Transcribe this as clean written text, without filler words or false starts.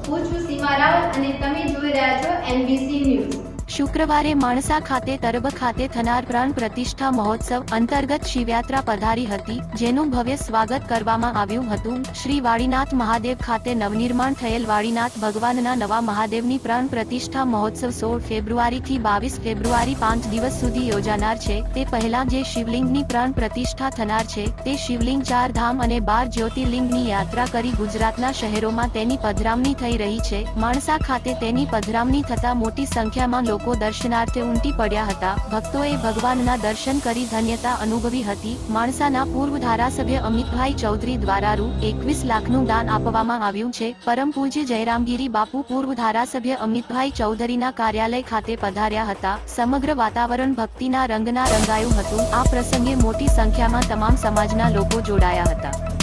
હું છું સીમા રાવલ અને તમે જોઈ રહ્યા છો NBC ન્યૂઝ। શુક્રવારે માણસા ખાતે તરબ ખાતે થનાર પ્રાણ પ્રતિષ્ઠા મહોત્સવ અંતર્ગત શિવયાત્રા પધારી હતી, જેનું ભવ્ય સ્વાગત કરવામાં આવ્યું હતું। શ્રી વાડીનાથ મહાદેવ ખાતે નવનિર્માણ થયેલ વાડીનાથ ભગવાનના નવા મહાદેવની પ્રાણ પ્રતિષ્ઠા મહોત્સવ 16 ફેબ્રુઆરીથી 22 ફેબ્રુઆરી 5 દિવસ સુધી યોજાનાર છે। તે પહેલા જે શિવલિંગની પ્રાણ પ્રતિષ્ઠા થનાર છે તે શિવલિંગ 4 ધામ અને 12 જ્યોતિર્લિંગની યાત્રા કરી ગુજરાતના શહેરોમાં તેની પધરામણી થઈ રહી છે। માણસા ખાતે તેની પધરામણી થતા મોટી સંખ્યામાં લોકો દર્શનાર્થે ઉમટી પડ્યા હતા। ભક્તોએ ભગવાનના દર્શન કરી ધન્યતા અનુભવી હતી। માણસાના પૂર્વ ધારાસભ્ય અમિતભાઈ ચૌધરી દ્વારા રૂ21 લાખનું દાન આપવામાં આવ્યું છે। પરમ પૂજ્ય જયરામગીરી બાપુ પૂર્વ ધારાસભ્ય અમિતભાઈ ચૌધરીના કાર્યાલય ખાતે પધાર્યા હતા। સમગ્ર વાતાવરણ ભક્તિના રંગના રંગાયું હતું। આ પ્રસંગે મોટી સંખ્યામાં તમામ સમાજના લોકો જોડાયા હતા।